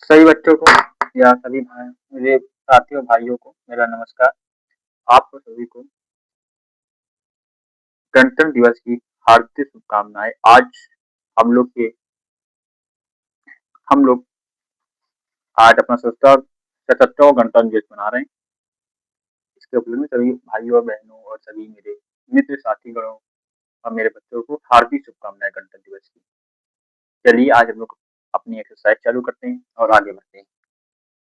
सभी बच्चों को या सभी मेरे साथियों भाइयों को मेरा नमस्कार। आपको सभी को गणतंत्र दिवस की हार्दिक शुभकामनाएं। आज हम लोग के हम लोग आज अपना 77वां गणतंत्र दिवस मना रहे हैं। इसके उपलक्ष्य में सभी भाइयों और बहनों और सभी मेरे मित्र साथीगणों और मेरे बच्चों को हार्दिक शुभकामनाएं गणतंत्र दिवस की। चलिए आज हम लोग अपनी एक्सरसाइज चालू करते हैं और आगे बढ़ते हैं।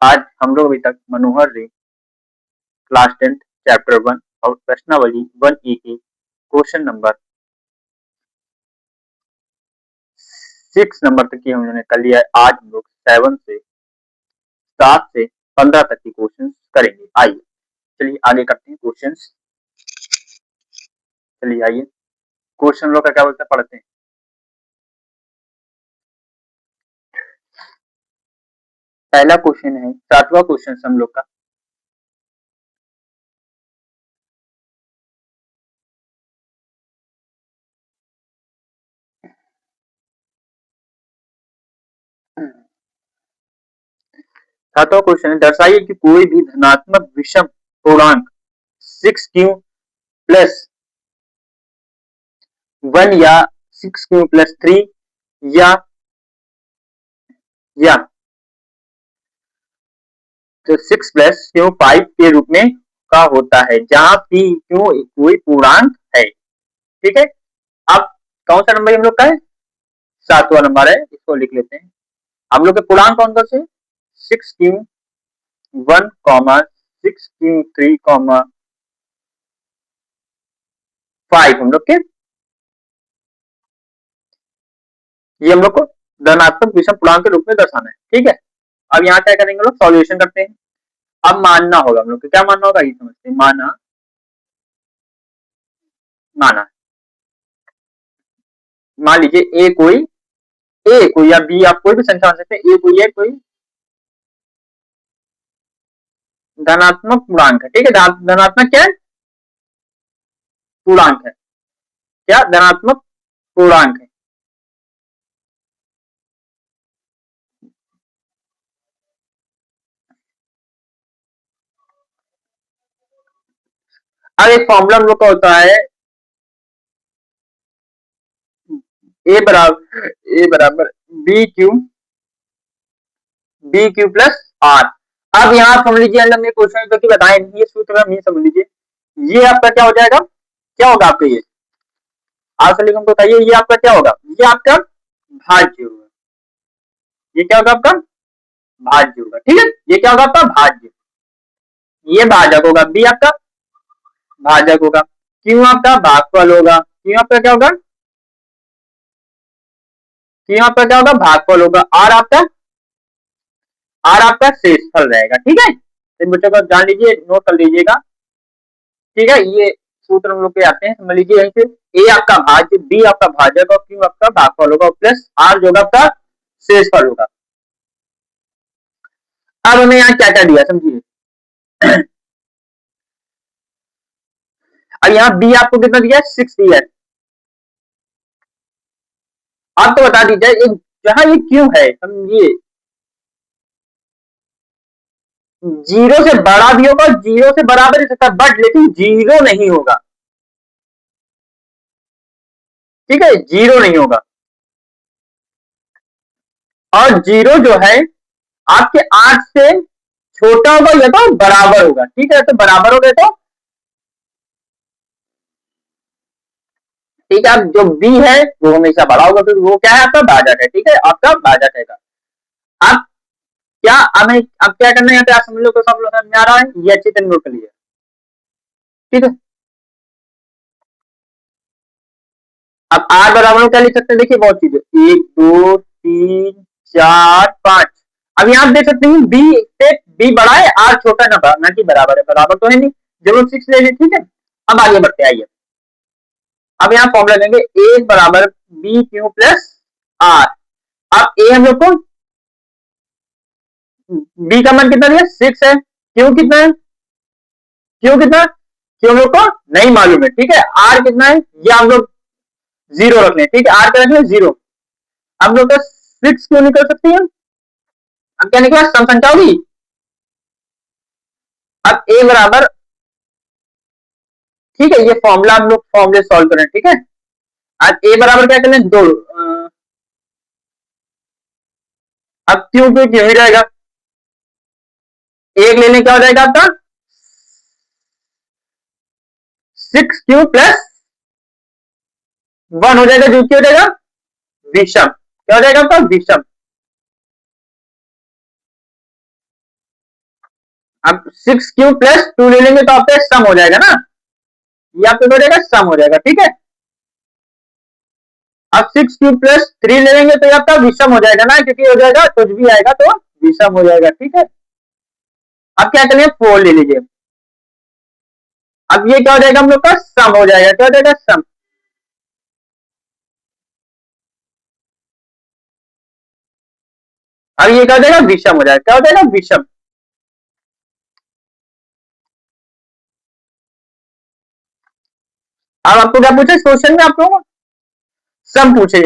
आज हम लोग अभी तक मनोहर रे क्लास 10 चैप्टर 1 और प्रश्नावली 1A के क्वेश्चन नंबर 6 नंबर तक की हम लोगों ने कर लिया है। आज हम लोग 7 से 15 तक के क्वेश्चन करेंगे। आइए चलिए आगे करते हैं क्वेश्चन। चलिए आइए क्वेश्चन लोग का क्या बोलते हैं पढ़ते हैं। पहला क्वेश्चन है 7वां क्वेश्चन हम लोग का। सातवां क्वेश्चन है दर्शाइए कि कोई भी धनात्मक विषम पूर्णांक 6q प्लस 1 या 6q प्लस 3 या तो 6 प्लस क्यू 5 के रूप में का होता है जहां p क्यू कोई पूर्णांक है। ठीक है, अब कौन सा नंबर हम लोग का है? 7वां नंबर है, इसको लिख लेते हैं। हम लोग के पूर्णांक कौन कौन से? 6q1, 6q3, 5 हम लोग के, ये हम लोग को धनात्मक विषम पूर्णांक के रूप में दर्शाना है। ठीक है, अब यहाँ क्या करेंगे लोग? सॉल्यूशन करते हैं। अब मानना होगा हम लोग को, क्या मानना होगा ये समझते हैं। माना मान लीजिए ए कोई या बी, आप कोई भी संख्या मान सकते हैं। ए कोई धनात्मक पूर्णांक है। ठीक है, धनात्मक क्या है? पूर्णांक है। क्या धनात्मक पूर्णांक है? अब एक फॉर्मूला हम लोग का होता है ए बराबर बी क्यू प्लस आर। अब यहाँ समझ लीजिए, हमने क्वेश्चन तो बताए नहीं, ये सूत्र हम ये समझ लीजिए, ये आपका क्या हो जाएगा? क्या होगा आपका? ये आप सभी को बताइए, ये आपका क्या होगा? ये आपका भाज्य होगा। ये क्या होगा आपका? भाज्य होगा। ठीक है, ये क्या होगा आपका? भाज्य। ये भाजक होगा, बी आपका भाजक होगा, क्यों आपका भागफल होगा, क्यों आपका क्या होगा? क्यों आपका क्या होगा? भागफल होगा। आर आपका शेषफल रहेगा। ठीक है, इन बच्चों को जान लीजिए, नोट कर लीजिएगा। ठीक है, ये सूत्र हम लोग के आते हैं, समझ लीजिए। यहीं से ए आपका भाज्य, बी आपका भाजक और क्यू आपका भागफल होगा, प्लस आर जो आपका शेषफल होगा। अब हमें यहाँ क्या क्या दिया समझिए। अब यहाँ बी आपको कितना दिया है? 6 दिया है। अब तो बता दीजिए, जहां ये क्यू है समझिए, 0 से बड़ा भी होगा, 0 से बराबर ही सकता, बट लेकिन 0 नहीं होगा। ठीक है, 0 नहीं होगा। और 0 जो है आपके 8 से छोटा होगा या तो बराबर होगा। ठीक है, तो बराबर हो गए तो ठीक है। अब जो बी है वो हमेशा बड़ा होगा, क्योंकि वो क्या है? आपका भाजक है। ठीक है, आपका भाजक है। अब क्या हमें अब क्या करना है यहाँ पे? आप समझ लो, तो सब लोग समझ में आ रहा है, ये अच्छी तरह नोट कर लीजिए। ठीक है, अब आर बराबर क्या लिख सकते हैं? देखिए बहुत चीजें, 1 2 3 4 5। अब यहाँ आप देख सकते हैं बी से बी बड़ा है, आर छोटा ना कि बराबर है। बराबर तो है नहीं, जरूर 6 ले लीजिए। ठीक है, अब आगे बढ़ते आइए। अब यहाँ फॉर्मूला लेंगे, ए बराबर बी क्यू प्लस आर। अब ए हम लोग को बी का मान कितना दिया? 6 है। क्यू कितना है? क्यू हम लोग को नहीं मालूम है। ठीक है, आर कितना है ये हम लोग 0 रख लें। ठीक है, आर का रख लें 0। हम लोग का 6 क्यों निकल सकती है? अब क्या निकला, सम संख्या होगी। अब ए बराबर, ठीक है, ये फॉर्मूला हम लोग फॉर्मूले सॉल्व करें, ठीक है। आज ए बराबर क्या करें, दो, अब क्यू क्यू क्यू ही रहेगा, एक लेने क्या हो जाएगा आपका, 6q प्लस 1 हो जाएगा, जो क्या हो जाएगा, विषम। क्या हो जाएगा आपका, विषम। अब 6q प्लस 2 ले लेंगे तो आपका सम हो जाएगा ना, ये आपका हो जाएगा, सम हो जाएगा, ठीक है। अब 6q प्लस 3 ले लेंगे तो ये आपका विषम हो जाएगा ना, क्योंकि हो जाएगा कुछ भी आएगा तो विषम हो जाएगा, ठीक है। अब क्या करेंगे, 4 ले लीजिए, अब ये क्या हो जाएगा हम लोग का, सम हो जाएगा, क्या हो जाएगा, सम। अब ये क्या हो जाएगा, विषम हो जाएगा, क्या हो जाएगा, विषम। अब आपको क्या पूछे क्वेश्चन में, आप लोगों को सम पूछे।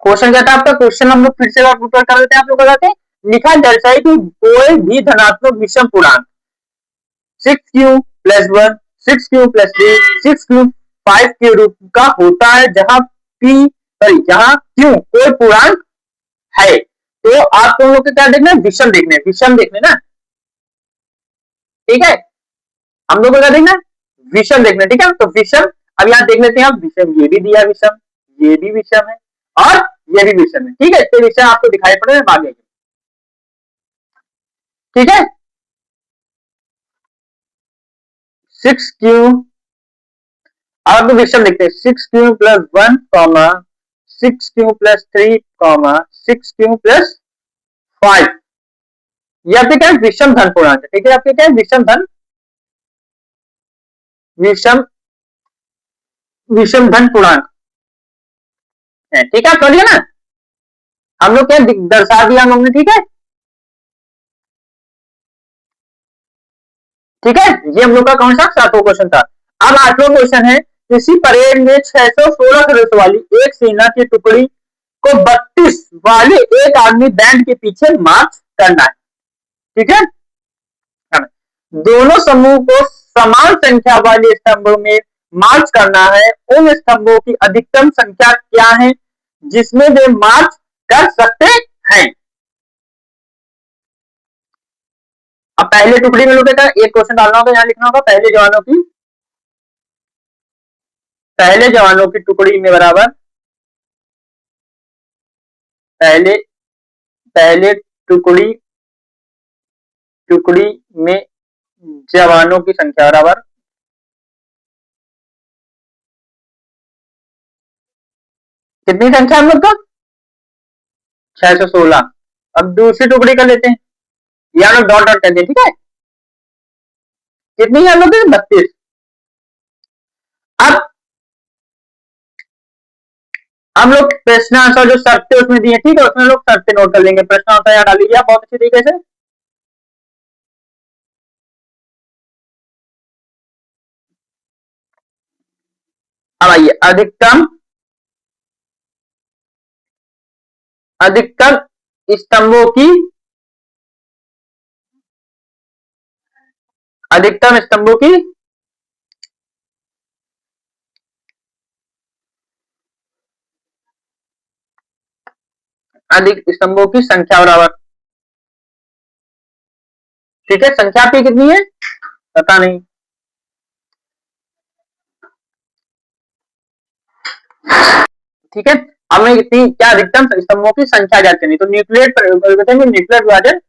क्वेश्चन क्या था आपका, क्वेश्चन हम लोग फिर से प्रिपेयर कर देते हैं, आप लोग बताते हैं। लिखा दर्शाए कि कोई भी धनात्मक विषम पूर्णांक 6q plus 1, 6q plus 3, 6q 5 के रूप का होता है, जहां p, सॉरी, जहां q कोई पूर्णांक है। तो आप लोगों को क्या देखना है, विषम देखने, विषम देखने ना, ठीक है। हम लोग को क्या देखना है, विषम देखना, ठीक है। तो विषम, अब यहाँ देख लेते हैं आप, विषम ये भी दिया विषम, ये भी विषम है, और ये भी विषम है, ठीक है। इसके विषय आपको दिखाई पड़ रहे हैं आगे, ठीक है। 6q, अब विषम लिखते हैं, 6q plus 1 comma 6q plus 3 comma 6q plus 5, ये आपके क्या है, विषम धन पूर्णांक, ठीक है। आपके क्या है, विषम धन, विषम, विषम धन पूर्णांक है, ठीक है। आप समझिए ना, हम लोग क्या दर्शा दिया हम लोग ने, ठीक है, ठीक है। ये हम लोग का कौन सा, सातवां क्वेश्चन था। अब आठवां क्वेश्चन है, इसी परेड में 616 सदस्य वाली एक सेना की टुकड़ी को 32 वाले एक आदमी बैंड के पीछे मार्च करना है, ठीक है। दोनों समूह को समान संख्या वाले स्तंभों में मार्च करना है, उन स्तंभों की अधिकतम संख्या क्या है जिसमें वे मार्च कर सकते हैं। अब पहले टुकड़ी में लोग एक क्वेश्चन डालना होगा, यहाँ लिखना होगा, पहले जवानों की टुकड़ी में बराबर, पहले पहले टुकड़ी टुकड़ी में जवानों की संख्या बराबर, कितनी संख्या हम लोग का, 616। अब दूसरी टुकड़ी कर लेते हैं, यहाँ लोग डॉट डॉट कर दिए, ठीक है। कितनी है हम लोग की, 32। अब हम लोग प्रश्न आंसर जो शर्तें उसमें दिए, ठीक है, उसमें लोग शर्तें नोट कर लेंगे, प्रश्न आंसर यहाँ डाल लीजिए आप बहुत अच्छी तरीके से। अब आइए, अधिकतम अधिकतम स्तंभों की, अधिकतम स्तंभों की अधिक स्तंभों की संख्या बराबर, ठीक है। संख्या आपकी कितनी है, पता नहीं, ठीक है। हमें कितनी, क्या अधिकतम स्तंभों की संख्या ज्ञात करनी, तो न्यूक्लियर न्यूक्लियर विभाजन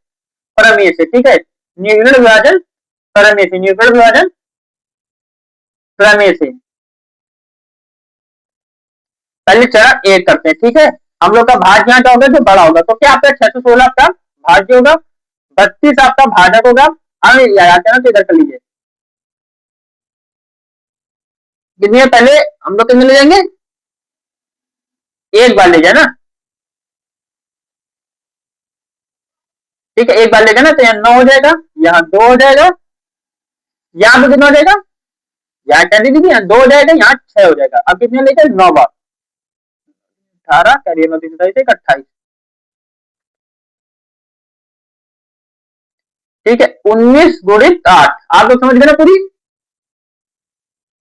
परमेय से, ठीक है, न्यूक्लियर विभाजन परमेय से, न्यूक्लियर विभाजन प्रमेय से पहले चरण एक करते हैं, ठीक है। हम लोग का भाज्य यहाँ क्या होगा, जो बड़ा होगा, तो क्या आपका 616 आपका भाज्य होगा, 32 आपका भाजक होगा। अब याद करना, तो इधर कर लीजिए, कितनी है, पहले हम लोग कितने ले जाएंगे, एक बार ले जाए ना, ठीक है, एक बार ले जाए ना, तो यहाँ 9 हो जाएगा, यहाँ 2 हो जाएगा, यहाँ पे कितना हो जाएगा, यहाँ क्या दे दी थी, यहाँ 2 हो जाएगा, यहाँ 6 हो जाएगा। अब कितने लेकर 9 बार 18 करिए 9 3 27 28, ठीक है। 19 गुणित 8, आप लोग समझ गए ना पूरी।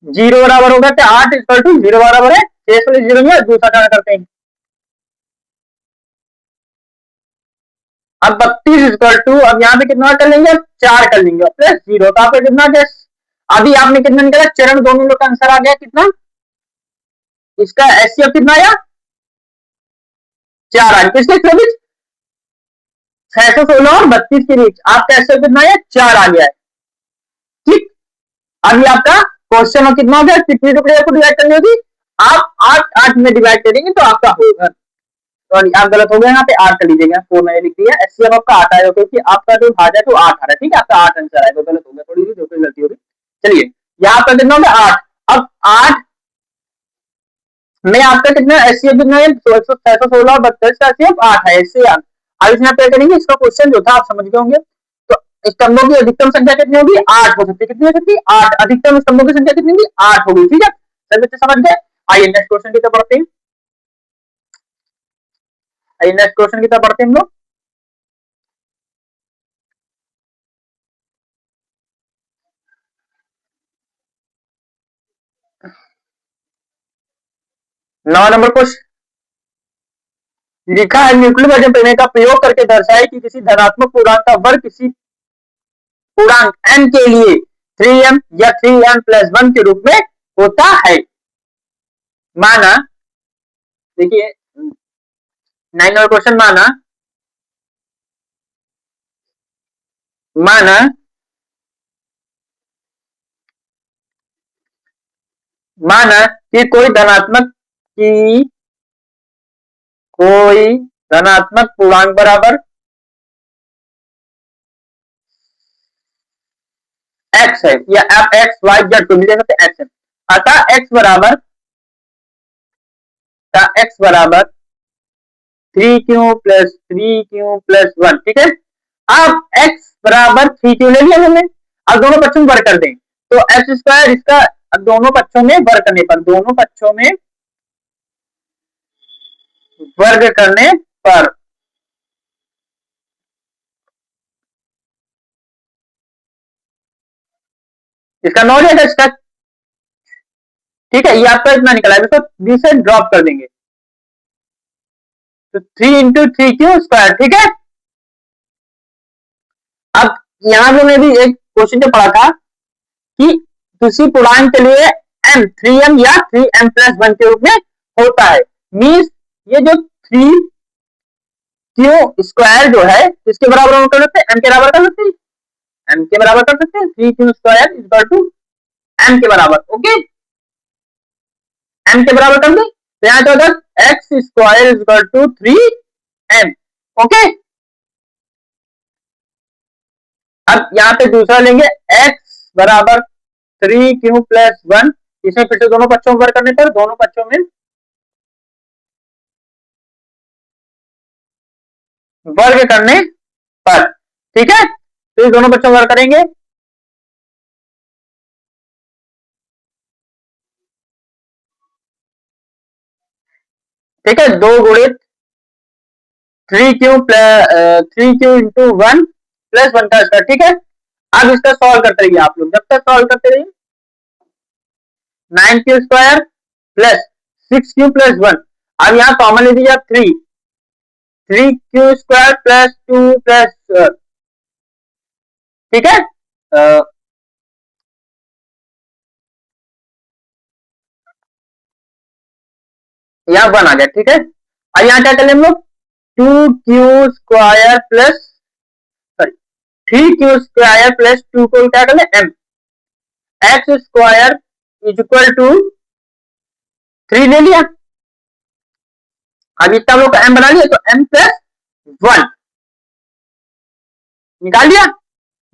0 बराबर होगा क्या 8 इक्वल टू 0 बराबर है 6 वाले 0 में दूसरा टर्न करते हैं। अब 32 इक्वल टू, अब यहाँ पे कितना कर लेंगे, अब 4 कर लेंगे प्लस 0, तो आपका कितना गैस, अभी आपने कितना निकाला, चरण दोनों लोग का आंसर आ गया कितना, इसका एचसीएफ कितना आया 4 आ गया, किसके बीच 616 और 32 के बीच आपका एचसीएफ कितना आया 4 आ गया है, ठीक। अभी आपका क्वेश्चन में कितना हो गया, कितनी टुकड़े को डिवाइड करनी होगी, आप 8 8 में डिवाइड करेंगे तो आपका होगा, सॉरी आप गलत हो गए, यहाँ पे 8 कर लीजिएगा, 4 मैंने लिख दिया, एचसीएफ आपका 8 आएगा क्योंकि आपका जो भाजा है तो 8 आ रहा है, ठीक है, आपका 8 आंसर आएगा, गलत हो गया, थोड़ी सी जो गलती होगी। चलिए यहाँ पर कितना हो गया 8, अब 8 में आपका कितना एचसीएफ कितना है 616 और 32 का एचसीएफ 8 है, इससे अब इसमें क्या करेंगे, इसका क्वेश्चन जो था आप समझ गए होंगे, तो स्तंभों की अधिकतम संख्या कितनी होगी 8 हो सकती है, कितनी हो सकती है 8, अधिकतम स्तंभों की संख्या कितनी होगी 8 होगी, ठीक है, सभी बच्चे समझ गए। आइए नेक्स्ट क्वेश्चन की तरफ बढ़ते हैं, आइए नेक्स्ट क्वेश्चन की तरफ बढ़ते हैं हम लोग। नौ नंबर क्वेश्चन लिखा है, न्यूक्लियर वजन प्रमेय का प्रयोग करके दर्शाए कि किसी धनात्मक पूर्णांक का वर्ग किसी पूर्णांक n के लिए 3m या 3m+1 के रूप में होता है। माना, देखिए 9 नंबर क्वेश्चन, माना कि कोई धनात्मक पूर्णांक बराबर x है, या f x y z को भी दे सकते x है, अतः x बराबर 3q प्लस 3q+1, ठीक है। अब x बराबर 3q ले लिया हमने, अब दोनों पक्षों में वर्ग कर दें तो x स्क्वायर, इसका अब दोनों पक्षों में वर्ग करने पर इसका 9 जाएगा इसका, ठीक है, ये आपका इतना निकला है, इसको बी से ड्रॉप कर देंगे तो 3 × 3q², ठीक है। अब यहां पे मैं भी एक क्वेश्चन जो पढ़ा था कि किसी पूर्णांक के लिए m 3m या 3m+1 के रूप में होता है, मींस ये जो 3q² जो है किसके बराबर हम कर सकते हैं, m के बराबर कर सकते हैं, m के बराबर कर सकते हैं, 3q² m के बराबर, ओके, m के बराबर कर दे तो यहाँ क्या होगा x² 3m, ओके। अब यहाँ पे दूसरा लेंगे x बराबर 3q+1, इसमें फिर से दोनों पक्षों में वर्ग करने पर दोनों पक्षों में वर्ग करने पर, ठीक है, तो इस दोनों पक्षों में वर्ग करेंगे, ठीक है, 2 गुणित 3q × 1 का स्क्वायर, ठीक है। अब इसका सॉल्व करते रहिए आप लोग, जब तक सॉल्व करते रहिए 9q² प्लस 6q+1, अब यहाँ कॉमन ले दीजिए 3q² प्लस 2 प्लस, ठीक है, यहाँ 1 आ गया, ठीक है। अब यहाँ क्या करें हम लोग 2q² plus, sorry 3q² plus 2 को क्या कर ले m, x² इक्वल टू 3 ले लिया, अब इतना लोग का m बना लिया तो m+1 निकाल लिया,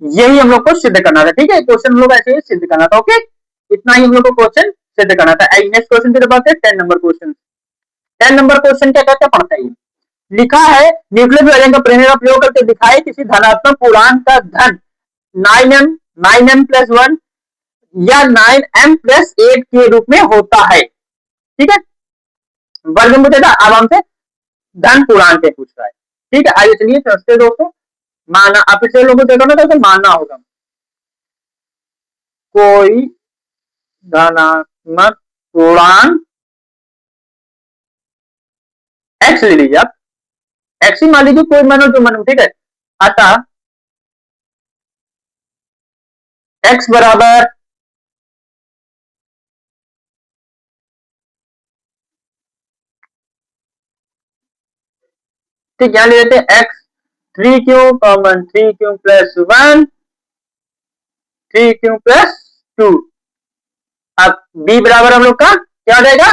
यही हम लोग को सिद्ध करना था, ठीक है, क्वेश्चन हम लोग ऐसे ही सिद्ध करना था, ओके, इतना ही हम लोग को क्वेश्चन सिद्ध करना था। नेक्स्ट क्वेश्चन की बात है 10 नंबर क्वेश्चन, 10 नंबर क्वेश्चन क्या कहते हैं पढ़ता है, लिखा है न्यूक्लियर विभाजन का प्रमेय का प्रयोग करके दिखाए किसी धनात्मक पूर्णांक का धन 9m+1 या 9m प्लस 8 के रूप में होता है। ठीक है, वर्ग में पूछा था, अब हमसे धन पूर्णांक से पूछ रहा है। ठीक है, आइए चलिए समझते हैं दोस्तों। माना, आप पिछले लोगों को देखो ना, तो मानना होगा कोई धनात्मक पूर्णांक एक्स ले लीजिए आप, एक्स ही मान लीजिए, कोई मानो जो मानो। ठीक है, अतः एक्स बराबर ठीक, यहां ले लेते हैं x 3q common 3q plus 1 3q plus 2। अब b बराबर हम लोग का क्या हो जाएगा,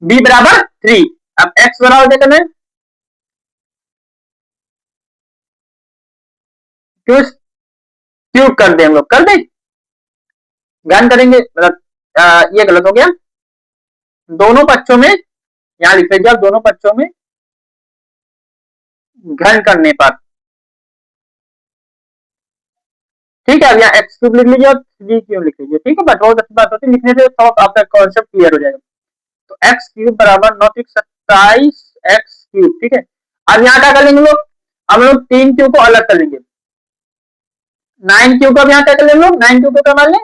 b बराबर 3। अब x बराबर क्या करना है, क्यूब कर दे, हम लोग कर दे, घन करेंगे, मतलब ये गलत हो गया। दोनों पक्षों में, यहां लिख लीजिए आप, दोनों पक्षों में घन करने पर। ठीक है, अब यहाँ एक्स क्यूब लिख लीजिए और 3 क्यूब लिख लीजिए। ठीक है, बट बहुत अच्छी बात होती है, लिखने से तो आपका कॉन्सेप्ट क्लियर हो जाएगा। तो एक्स क्यूब बराबर 9 एक्स क्यूब। ठीक है, अब यहाँ क्या कर लेंगे लोग, हम लोग 3 क्यूब को अलग कर लेंगे। 9 क्यूब को अब यहाँ क्या कर लेंगे लोग, 9 क्यूब को क्या मान लें,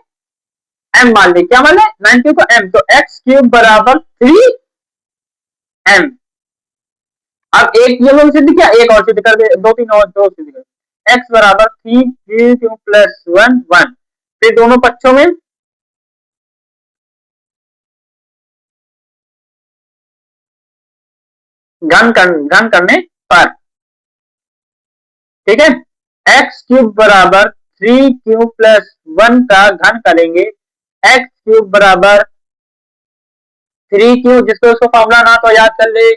एम मान लें। क्या मान लें, 9 क्यूब को एम। तो एक्स क्यूब बराबर 3m। अब एक ये लोग सिद्ध किया, एक और सिद्ध कर दे, दो तीन और दो सिद्ध कर। एक्स बराबर 3 प्लस 1 1। फिर दोनों पक्षों में घन करने पर। ठीक है, एक्स क्यूब बराबर 3q प्लस 1 का घन करेंगे। एक्स क्यूब बराबर 3q, जिसको उसको फॉर्मूला ना तो याद कर ले,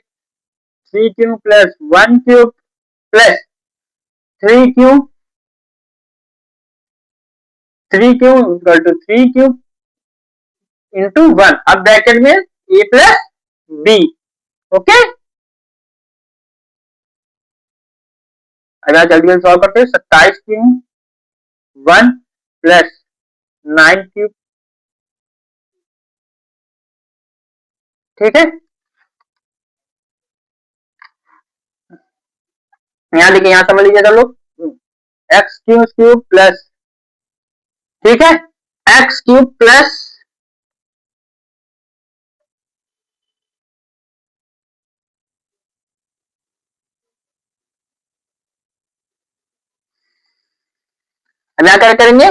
3q plus 1 cube plus 3q 3q into 1। अब ब्रैकेट में a प्लस b। ओके, अगर जल्दी जल्दी सॉल्व करते हैं, 27q 1 प्लस 9q। ठीक है, यहाँ देखिए, यहाँ समझ लीजिएगा लोग, एक्स क्यूब प्लस, ठीक है, एक्स क्यूब प्लस अब यहाँ क्या करेंगे,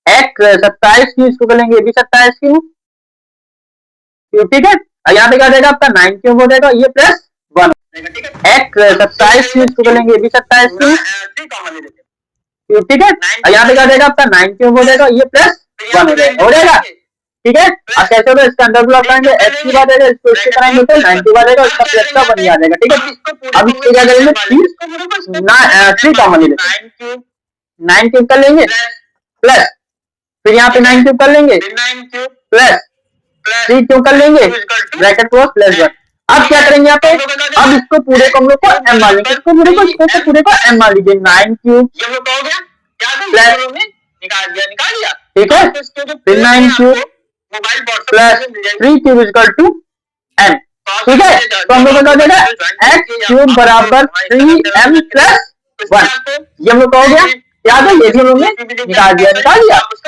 एक्स 27 क्यूब, इसको करेंगे भी 27 क्यूब। ठीक है, यहाँ पे क्या जाएगा आपका 9 क्यूब हो जाएगा, ये प्लस 1। एक्स 27 क्यूब, इसको करेंगे भी 27 क्यूब। ठीक है, यहाँ पे क्या जाएगा आपका 9 क्यूब हो जाएगा, ये प्लस 1 हो जाएगा। ठीक है, अब कैसे होगा, इसका अंडर ब्लॉक करेंगे, एक्स की बात आएगा, इसको इसके कराएंगे तो 9 की बात आएगा, इसका प्लस का 1 आ जाएगा। ठीक है, अब इसको क्या करेंगे, 3 कॉमन ले लेंगे, 9 क्यूब कर लेंगे प्लस, फिर यहाँ पे 9 क्यूब कर लेंगे प्लस 3 क्यूब कर लेंगे, ब्रैकेट क्लोज प्लस 1। अब क्या करेंगे यहाँ पे, अब इसको पूरे को हम लोग को एम मान लेंगे, इसको पूरे को एम मान लीजिए, 9 क्यूब प्लस, निकाल दिया। ठीक है, फिर 9 cube plus 3 cube equal to m. ठीक है, तो हम लोग बता देगा एक्स क्यूब बराबर 3m प्लस 1। ये हम लोग हो गया, याद है, ये भी हम लोग ने निकाल दिया।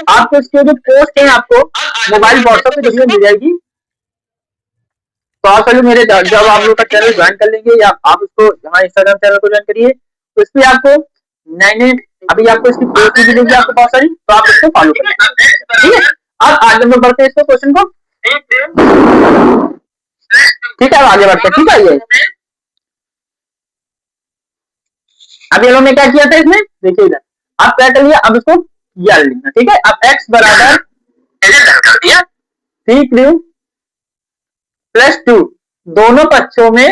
आपको इसके जो पोस्ट है, आपको मोबाइल व्हाट्सएप पे देखने मिल जाएगी। तो आप सभी मेरे, जब आप लोग का चैनल ज्वाइन कर लेंगे, या आप इसको हमारे इंस्टाग्राम चैनल को ज्वाइन करिए, तो इस पर आपको नए अभी आपको इसकी पोस्ट भी मिलेगी आपको बहुत सारी, तो आप इसको फॉलो करें। ठीक है, अब आगे हम लोग बढ़ते हैं इसको क्वेश्चन को। ठीक है, अब आगे बढ़ते हैं। ठीक है, ये अब ये लोग ने क्या किया था इसमें, देखिए इधर अब क्या कर लिया, अब इसको याद लिखना। ठीक है, अब x बराबर कर दिया 3q प्लस 2, दोनों पक्षों में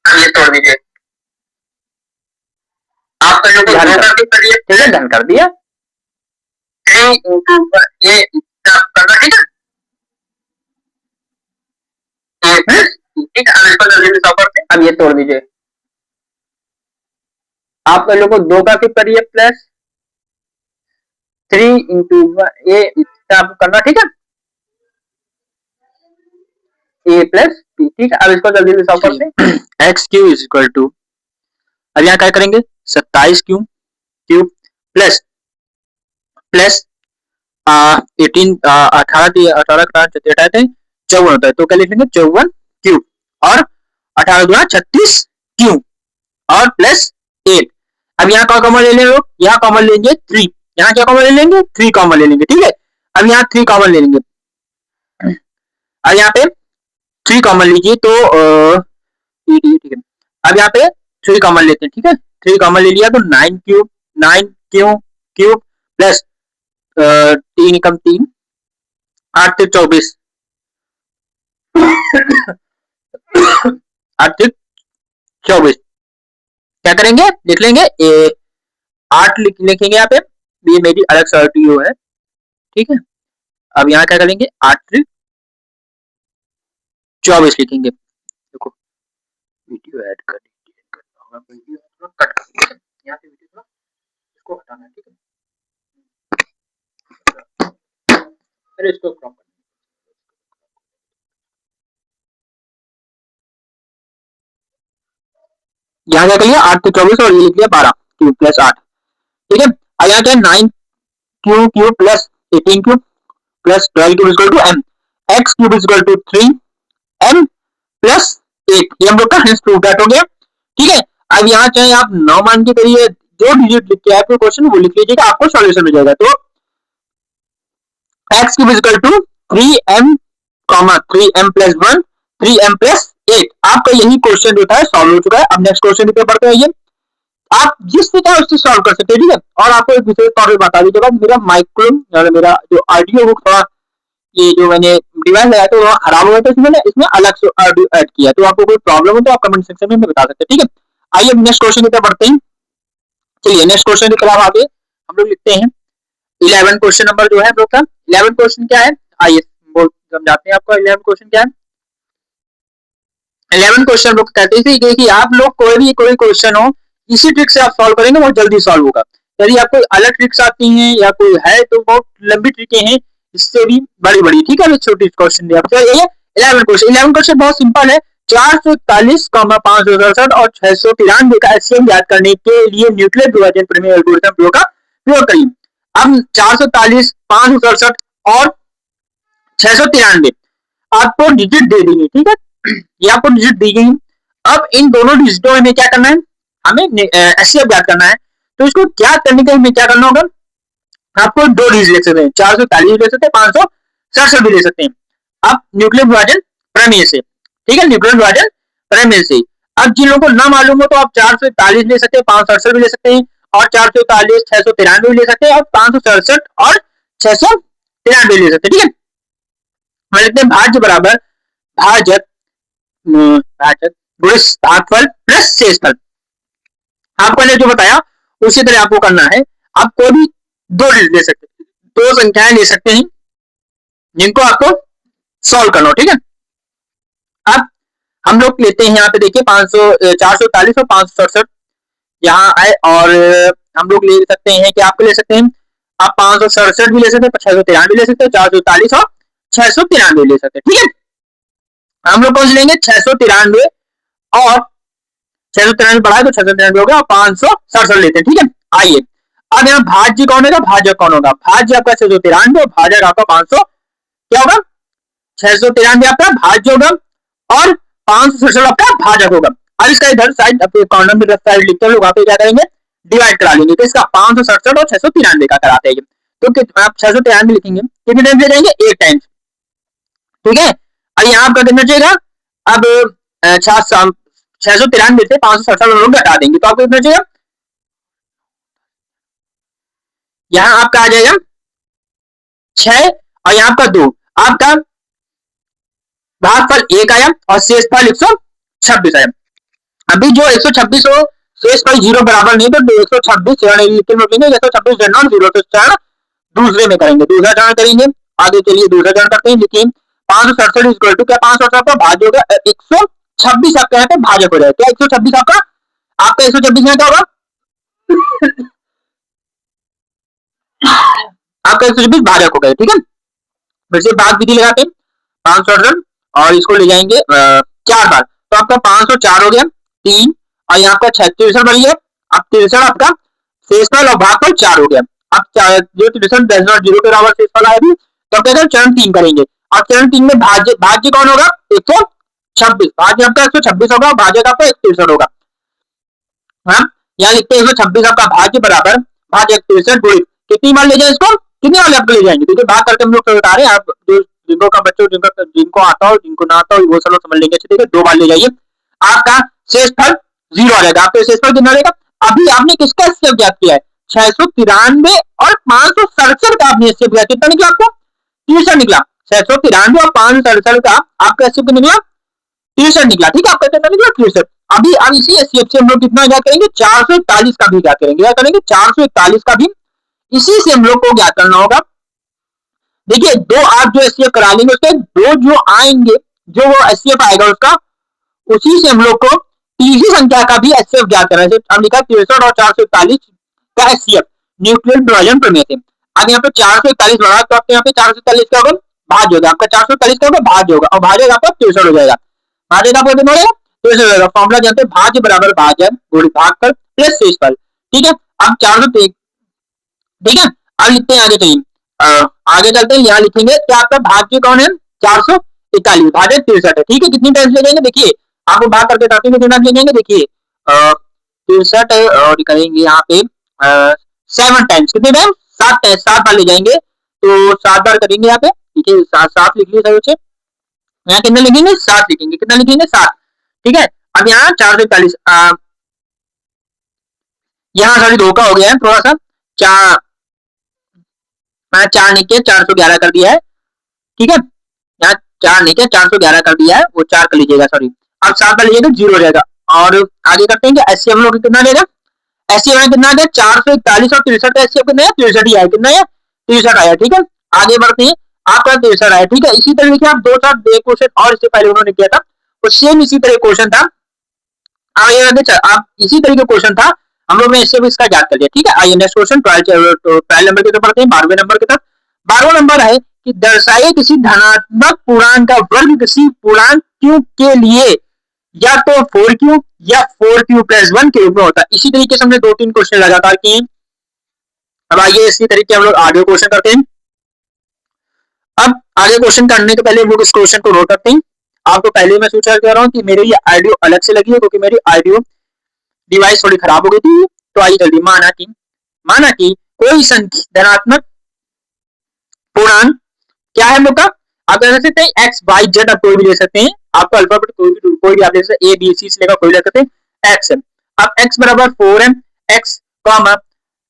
ये तोड़ दीजिए, आप तो धन कर दिया। ठीक है, धन कर दिया, ये करना। ठीक है, ठीक है, अब इसको जल्दी से सॉल्व करते हैं। अब ये तोड़ दीजिए, आप लोगों को 2 का क्यूब करिए प्लस 3 इंटू ए आपको करना, ठीक है, ए प्लस बी, ठीक है। अब इसको जल्दी से सॉल्व करते हैं। X q is equal to, अब यहाँ क्या करेंगे 27 क्यू क्यूब प्लस प्लस 18 18 54 होता है, तो क्या लिख लेंगे 54 क्यूब और 18 गुना 36 क्यूब और प्लस 8। अब यहाँ क्या कॉमन ले लेंगे लोग, यहाँ कॉमन लेंगे 3, यहाँ क्या कॉमन ले लेंगे 3 कॉमन ले लेंगे, ठीक है। अब यहाँ 3 कॉमन ले लेंगे, अब यहाँ पे 3 कॉमन लीजिए तो ठीक है। अब यहाँ पे 3 कॉमन लेते हैं, ठीक है, 3 कॉमन ले लिया तो 9 क्यूब, 9 क्यूब प्लस 3 एकम 3, 8 से 24, 8 से 24 क्या करेंगे लिख लेंगे 8 लिखेंगे यहाँ पे, ये मेरी अलग सर्टियो है, ठीक है। अब यहाँ क्या करेंगे 8 से 24 लिखेंगे। देखो वीडियो ऐड कर होगा, वीडियो कट कर यहाँ से वीडियो इसको हटाना है, ठीक है। अरे इसको क्रॉप करना, यहाँ क्या कर लिया 8 से 24 और ये लिख लिया 12 क्यूब प्लस 8, ठीक है। अब यहाँ क्या 9 cube plus 18 cube plus 12 cube equal to m, x cube equal to 3m plus 8, ये हम लोग का हेंस प्रूव दैट हो गया, ठीक है। अब यहाँ चाहे आप 9 मान के करिए, जो डिजिट लिख के आपको क्वेश्चन वो लिख लीजिएगा, आपको सॉल्यूशन मिल जाएगा। तो x cube equal to 3m 3m plus 1 3m plus 8, आपका यही क्वेश्चन जो था सॉल्व हो चुका है। अब नेक्स्ट क्वेश्चन पे बढ़ते हैं, आप जिस भी चाहे उससे सॉल्व कर सकते हैं, ठीक है। और आपको एक विशेष तौर पे बता दीजिएगा, मेरा माइक्रो मेरा जो ऑडियो बुक था, ये जो मैंने डिवाइस लगाया तो वो खराब हो गया, तो इसमें इसमें अलग से ऑडियो ऐड किया, तो आपको कोई प्रॉब्लम हो तो आप कमेंट सेक्शन में बता सकते हैं, ठीक है। आइए नेक्स्ट क्वेश्चन की तरफ बढ़ते हैं। चलिए नेक्स्ट क्वेश्चन की तरफ आगे हम लोग लिखते हैं 11 क्वेश्चन नंबर जो है हम लोग का 11 क्वेश्चन क्या है, आइए समझाते हैं आपको 11 क्वेश्चन क्या है। 11 क्वेश्चन लोग कहते थे कि आप लोग कोई भी कोई क्वेश्चन हो इसी ट्रिक से आप सॉल्व करेंगे बहुत जल्दी सॉल्व होगा। यदि आपको अलग ट्रिक्स आती हैं या कोई है तो बहुत लंबी ट्रिकें हैं, इससे भी बड़ी बड़ी, ठीक है। छोटी क्वेश्चन दिया आपको 11 क्वेश्चन, 11 क्वेश्चन बहुत सिंपल है। 441, 567 और 693 का एचसीएम ज्ञात करने के लिए न्यूक्लियर विभाजन प्रमेय एल्गोरिथम प्रयोग का प्रयोग करिए। अब 441, 567 और 693 आपको डिजिट दे देंगे, ठीक है, ये आपको डिजिट दी गई। अब इन दोनों डिजिटों में क्या करना है, हमें एचसीएफ ज्ञात करना है। तो इसको ज्ञात करने के लिए क्या करना होगा, आपको 2 डिजिट ले सकते हैं, 441 ले सकते हैं, 567 भी ले सकते हैं। अब न्यूक्लियर विभाजन प्रमेय से, ठीक है, न्यूक्लियर विभाजन प्रमेय से। अब जिन लोगों को ना मालूम हो तो आप 441 ले सकते हैं, 567 भी ले सकते हैं, और 441, 693 भी ले सकते हैं, और 567 और 693 ले सकते हैं, ठीक है। हम लिखते हैं भाज्य बराबर भाजक गुणितफल प्लस शेषफल। आपको ने जो बताया उसी तरह आपको करना है। आप कोई भी 2 डिजिट ले सकते हैं, 2 संख्याएं ले सकते हैं जिनको आपको सॉल्व करना हो, ठीक है। अब हम लोग लेते हैं यहाँ पे देखिए 441 और 567 यहाँ आए, और हम लोग ले सकते हैं कि आपको ले सकते हैं आप 567 भी ले सकते हैं, 693 भी ले सकते हैं, 441 और 693 ले सकते हैं, ठीक है। हम लोग कौन से लेंगे 693 और 693 बढ़ाए तो 693 हो गया और 567 लेते हैं, ठीक है। आइए अब यहाँ भाज्य कौन होगा, भाजक कौन होगा, भाज्य आपका 693 और भाजक आपका 500 क्या होगा 693 आपका भाज्य होगा और 567 आपका भाजक होगा। अब इसका इधर साइड अपने कॉर्नर में लेफ्ट साइड लिखते हैं लोग, क्या करेंगे डिवाइड करा लेंगे, तो इसका 567 और 693 का कराते हैं। तो आप 693 लिखेंगे कितने टाइम्स ले जाएंगे 1 टाइम्स, ठीक है। अब यहाँ आपका कितना चाहिए, अब 693 से 567 लोग घटा देंगे तो आपको कितना चाहिए, यहाँ आपका आ जाएगा 6 और यहाँ आपका 2, आपका भागफल 1 आया और शेषफल 126 आया। अभी जो 126 हो शेषफल 0 बराबर नहीं तो 126 चरण लिख के नोट लेंगे, 126 नॉन 0 तो चरण दूसरे में करेंगे, दूसरा चरण करेंगे। आगे चलिए दूसरा चरण करते हैं, लिखिए 567 इक्वल टू क्या 567 का भाज्य होगा 126 आपका यहाँ पे भाजक हो जाएगा, क्या 126 आपका 126 में क्या होगा आपका 126 भाजक हो गया, ठीक है। फिर से भाग विधि लगाते हैं 568 और इसको ले जाएंगे 4 बार, तो आपका 504 हो गया 3 और यहाँ का 63 बन गया। अब 63 आपका शेषफल और भागफल 4 हो गया। अब जो 63 0 के बराबर शेषफल आया भी, तो आप कहते हैं चरण 3 करेंगे। और चरण 3 में भाज्य भाज्य कौन होगा 126, भाज्य आपका 126 होगा, भाजक आपका 163 होगा। हाँ, यहाँ लिखते हैं 126 आपका भाज्य बराबर भाज्य 163 गुणित कितनी बार ले जाए इसको, कितने वाले आपको ले जाएंगे, देखिए भाग करके हम लोग बता रहे हैं, आप जो जिनको का बच्चों जिनको आता हो जिनको ना आता हो वो सब लोग समझ लेंगे, ठीक है। 2 बार ले जाइए, आपका शेषफल 0 आ जाएगा। आपका शेषफल कितना रहेगा, अभी आपने किसका एचसीएफ ज्ञात किया है 693 और 567 का आपने एचसीएफ किया, कितना निकला आपको 63 निकला। 693 और 567 का आपका एचसीएफ निकला 63 निकला, ठीक है। आपका कितना निकला 63। अभी अब इसी एचसीएफ से हम लोग कितना ज्ञात करेंगे 441 का भी ज्ञात करेंगे, क्या करेंगे 441 का भी इसी से हम लोग को ज्ञात करना होगा। देखिए 2 आप जो एचसीएफ करा लेंगे उसके 2 जो आएंगे, जो वो एचसीएफ आएगा उसका, उसी से हम लोग को तीसरी संख्या का भी एचसीएफ ज्ञात करना है। अब लिखा 63 और 441 का एचसीएफ न्यूक्लियर विभाजन प्रमेय से। अब यहाँ पे 441 बढ़ा तो आपके यहाँ पे 441 का होगा भाज्य होगा, आपका 441 का होगा भाज्य होगा और भाज्य आपका 63 हो जाएगा। भाज्य आपका कितना हो जाएगा 63 हो जाएगा। फॉर्मूला जानते हैं भाज्य बराबर भाजक गुणित भागफल प्लस शेषफल, ठीक है। अब 403, ठीक है। अब लिखते हैं आगे चलिए, आगे चलते हैं, यहाँ लिखेंगे कि आपका भाज्य कौन है 441 भाजक 63 है, ठीक है। कितनी टाइम्स ले जाएंगे देखिए, आपको बात करके बताते हैं कितना ले जाएंगे, देखिए 63 और करेंगे यहाँ पे 7 टाइम्स, कितने टाइम 7 बार ले जाएंगे, तो 7 बार करेंगे यहाँ पे, ठीक है। 7 लिख लीजिए सर, यहाँ कितना लिखेंगे 7 लिखेंगे, कितना लिखेंगे 7, ठीक है। अब यहाँ 441 यहाँ सॉरी धोखा हो गया है थोड़ा सा, 4 नहीं किया 411 कर दिया है, ठीक है। यहाँ 4 नहीं किया 411 कर दिया है, वो 4 कर लीजिएगा सॉरी। अब 7 बार लीजिएगा 0 हो जाएगा। और आगे करते हैं कि एचसीएफ हम लोग कितना लेगा, एचसीएफ में कितना आ गया 441 और 63 का एचसीएफ कितना है 63 ही आया, कितना है 63 आया, ठीक है। आगे बढ़ते हैं, आपका 63 आया, ठीक है। इसी तरह देखिए आप 2-4 क्वेश्चन और इससे पहले उन्होंने किया था, तो सेम इसी तरह क्वेश्चन था। आप इसी तरह का क्वेश्चन था, हम लोग ने इससे भी इसका ज्ञात कर लिया, ठीक है। आइए नेक्स्ट क्वेश्चन 12 नंबर की तरफ बढ़ते हैं, 12वें नंबर की तरफ। 12वां नंबर है कि दर्शाइए किसी धनात्मक पूर्णांक का वर्ग किसी पूर्णांक क्यू के लिए या तो 4q या 4q + 1 के रूप में होता है। इसी तरीके से हमने 2-3 क्वेश्चन लगातार किए। अब आइए इसी तरीके हम लोग आगे क्वेश्चन करते हैं। अब आगे क्वेश्चन करने के पहले हम लोग इस क्वेश्चन को नोट करते हैं। आपको पहले मैं सूचना कर रहा हूँ कि मेरी ये ऑडियो अलग से लगी है, क्योंकि मेरी ऑडियो डिवाइस थोड़ी खराब हो गई थी। तो आइए जल्दी, माना कि कोई संख्या धनात्मक पूर्णांक क्या है हम लोग का, आप कह सकते हैं एक्स वाई जेड, आप कोई भी ले सकते हैं, आपको अल्फाबेट कोई भी आप ले सकते हैं, ए बी सी से लेकर कोई ले सकते हैं एक्स है। अब एक्स बराबर 4m x comma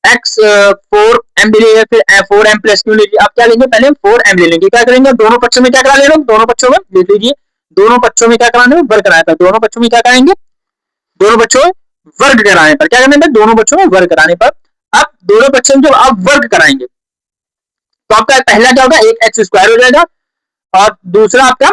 x 4m ले लीजिए, फिर 4m प्लस क्यू लीजिए। आप क्या लेंगे पहले 4m ले लेंगे, क्या करेंगे दोनों पक्षों में क्या करा ले रहे हो, दोनों पक्षों में लिख लीजिए, दोनों पक्षों में क्या कराना है वर्ग कराना है, दोनों पक्षों में क्या कराएंगे दोनों बच्चों में वर्ग कराने पर, क्या करना है दोनों बच्चों में वर्ग कराने पर। अब दोनों बच्चों में जब आप वर्ग कराएंगे तो आपका पहला क्या होगा एक एक्स स्क्वायर हो जाएगा और दूसरा आपका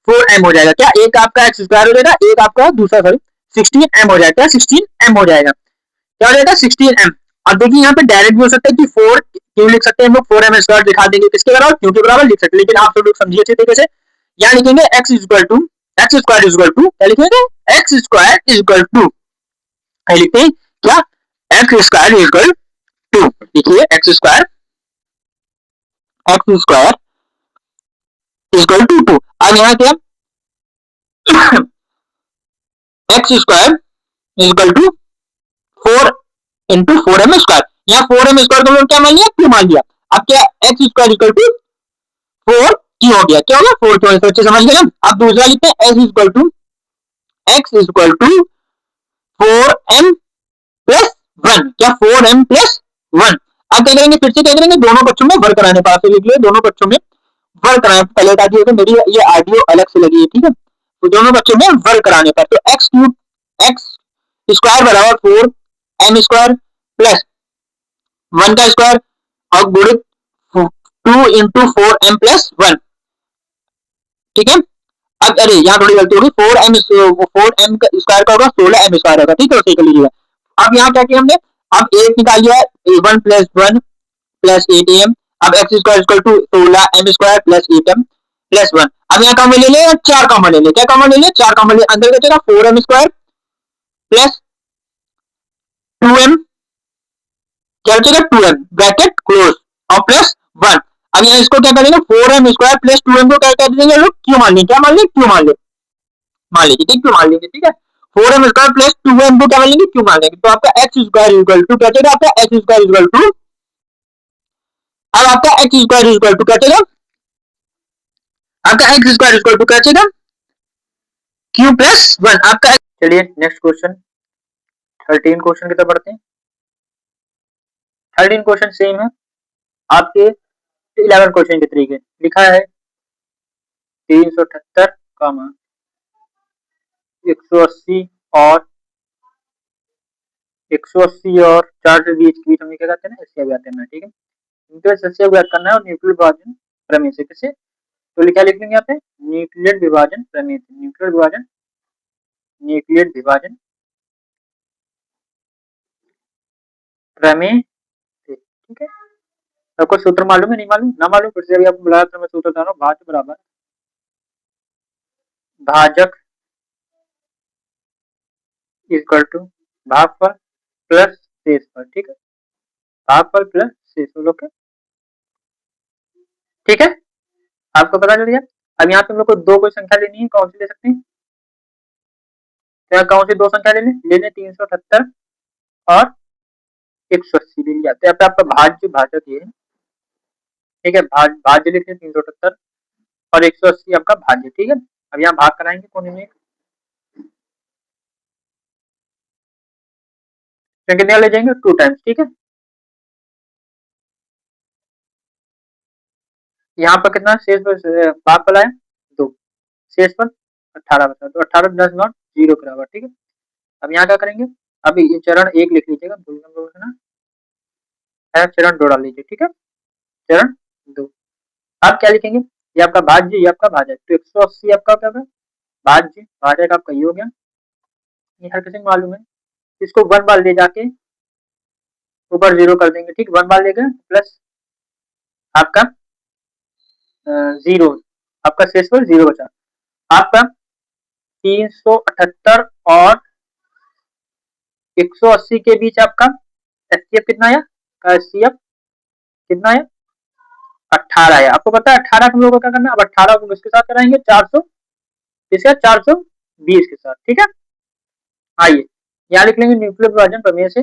4m हो जाएगा। क्या एक आपका एक्स स्क्वायर हो जाएगा, एक आपका दूसरा सॉरी 16m हो जाएगा, 16m हो जाएगा, क्या हो जाएगा 16m। अब देखिए यहाँ पे डायरेक्ट भी हो सकता है कि 4 क्यों लिख सकते हैं हम लोग 4m स्क्वायर दिखा देंगे किसके बराबर क्यू के बराबर लिख सकते हैं, लेकिन आप सब लोग समझिए अच्छे तरीके से। यहाँ लिखेंगे एक्स स्क्वायर इक्वल टू क्या लिखेंगे एक्स स्क्वायर इक्वल टू लिखते हैं क्या एक्स स्क्वायर इक्वल टू, लिखिए एक्स स्क्वायर इक्वल टू 2। अब यहाँ क्या x square equal to 4 into 4m square, यहाँ 4m स्क्वायर को क्या मान लिया क्यू मान लिया। अब क्या x square equal to 4 q हो गया, क्या होगा 4 क्यू, अच्छे समझ गए ना। अब दूसरा लिखते हैं x equal to 4m plus 1, क्या 4m प्लस 1। अब क्या करेंगे फिर से क्या करेंगे दोनों बच्चों में वर्ग कराने पर, लिख लिया दोनों बच्चों में वर्ग कराने पर। पहले बता दिया मेरी ये ऑडियो अलग से लगी है, ठीक है। तो दोनों बच्चों में वर्ग कराने पर तो एक्स क्यूब एक्स स्क्वायर बराबर 4m स्क्वायर प्लस 1 का स्क्वायर और गुणित 2 इंटू 4m प्लस 1, ठीक है। अब अरे यहाँ थोड़ी गलती होगी 4m का स्क्वायर का होगा 16m स्क्वायर होगा, ठीक है, सही कर लीजिएगा। अब यहाँ क्या किया हमने अब 8 निकालिए, 1 प्लस 1 प्लस 8am। अब x square equal to 16m² plus 8m plus 1। अब यहाँ कॉमन ले ले, 4 कॉमन ले ले। क्या कॉमन ले ले? 4 कॉमन ले। अंदर बचेगा 4m² प्लस 2m, क्या बचेगा 2m ब्रैकेट क्लोज और प्लस 1। अब यहाँ इसको क्या करेंगे, 4m² प्लस 2m को क्या कर देंगे लोग, क्यों मान लेंगे, क्या मान लेंगे, क्यों मान ले, मान लीजिए, ठीक, क्यों मान लेंगे, ठीक है। 4m² प्लस 2m को क्या मान लेंगे, क्यों मान लेंगे। तो आपका एक्स स्क्वायर इक्वल टू क्या चलेगा, आपका एक्स स्क्वायर इक्वल टू, अब आपका एक्स स्क्वायर इक्वल टू क्या चलेगा, आपका एक्स स्क्वायर इक्वल टू क्या चलेगा, क्यू प्लस 1 आपका। चलिए नेक्स्ट क्वेश्चन 13 क्वेश्चन की तरफ बढ़ते हैं। 13 क्वेश्चन सेम है आपके 11 क्वेश्चन के तरीके। लिखा है 378, 180 और 180 और 4 के बीच हम क्या करते हैं ना, एससीएफ ज्ञात करना है, ठीक है। इनके एससीएफ ज्ञात करना है और न्यूक्लियर विभाजन प्रमेय से। किसे? तो क्या लिख लेंगे यहाँ पे, न्यूक्लियर विभाजन प्रमेय से। न्यूक्लियर विभाजन, न्यूक्लियर विभाजन प्रमेय से, ठीक है। आपको सूत्र मालूम है, नहीं मालूम, ना मालूम, फिर से अभी आपको बुलाया तो मैं सूत्र बता रहा हूँ। भाज्य बराबर भाजक इक्वल टू भागफल प्लस शेषफल, ठीक है। भागफल प्लस शेषफल, ओके, ठीक है, आपको पता चल गया। अब यहाँ पे हम लोग को दो कोई संख्या लेनी है, कौन सी ले सकते हैं, क्या कौन सी दो संख्या ले लें 378 और 180 ले लिया। तो आपका भाज्य भाजक ये है, ठीक है, भाज्य लिखते हैं 378 और 180 आपका भाज्य, ठीक है। अब यहाँ भाग कराएंगे कोने में, तो कितने ले जाएंगे 2 टाइम्स, ठीक है। यहाँ पर कितना शेष भागफल आया 2, शेष पर 18 बचा, तो 18 10 नॉट 0 के बराबर, ठीक है। अब यहाँ क्या करेंगे, अभी ये चरण 1 लिख लीजिएगा, भूलना चरण 2 डाल लीजिए, ठीक है, चरण 2। आप क्या लिखेंगे, ये आपका भाज्य, ये आपका भाजक, तो 180 आपका क्या होगा, भाज्य, भाजक आपका ये हो गया, ये हर किसी को मालूम है। इसको 1 बार ले जाके ऊपर 0 कर देंगे, ठीक, 1 बार ले गए प्लस आपका 0, आपका शेषफल 0 बचा। आपका 378 और 180 के बीच आपका एचसीएफ कितना आया, का एचसीएफ कितना आया 18 आया। आपको पता है 18 हम लोग को क्या करना है, अब 18 को किसके साथ कराएंगे 400, इसका 420 के साथ, ठीक है। आइए यहाँ लिख लेंगे न्यूक्लियर विभाजन प्रमेय से,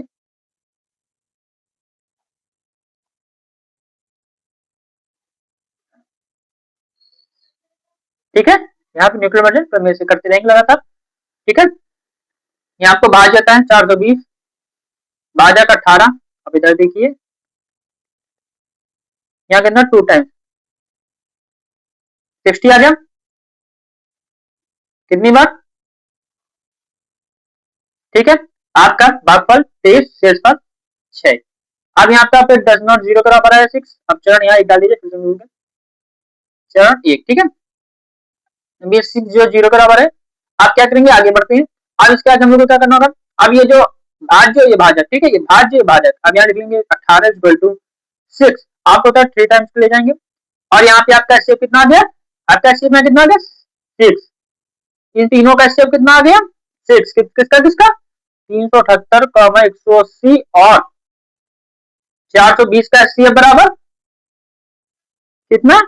ठीक है। यहाँ पे न्यूक्लियर विभाजन प्रमेय से करते रहेंगे लगातार, ठीक है। यहाँ आपको भाग जाता है 420, भाजक 18। अब इधर देखिए यहाँ कितना 2 टाइम्स 60 आ गया, कितनी बार, ठीक है। आपका भागफल 23, शेषफल 6। अब यहाँ पे आप 10 नॉट 0 के बराबर है 6। अब चरण यहाँ 1 डाल दीजिए, फिर चरण 1, ठीक है, 6 जो 0 के बराबर है। आप क्या करेंगे, आगे बढ़ते हैं। अब इसके बाद हम लोग को क्या करना होगा, अब ये जो भाज्य ये भाजक, ठीक है, ये भाज्य ये भाजक, अब यहाँ लिख लेंगे 18 इक्वल टू 6। आप होता है 3 टाइम्स ले जाएंगे और यहाँ पे आपका एचसीएफ कितना आ गया, आपका एचसीएफ में कितना आ गया 6। इन तीनों का एचसीएफ कितना आ गया 6, किसका किसका 378, 180 और 420 का एचसीएफ बराबर कितना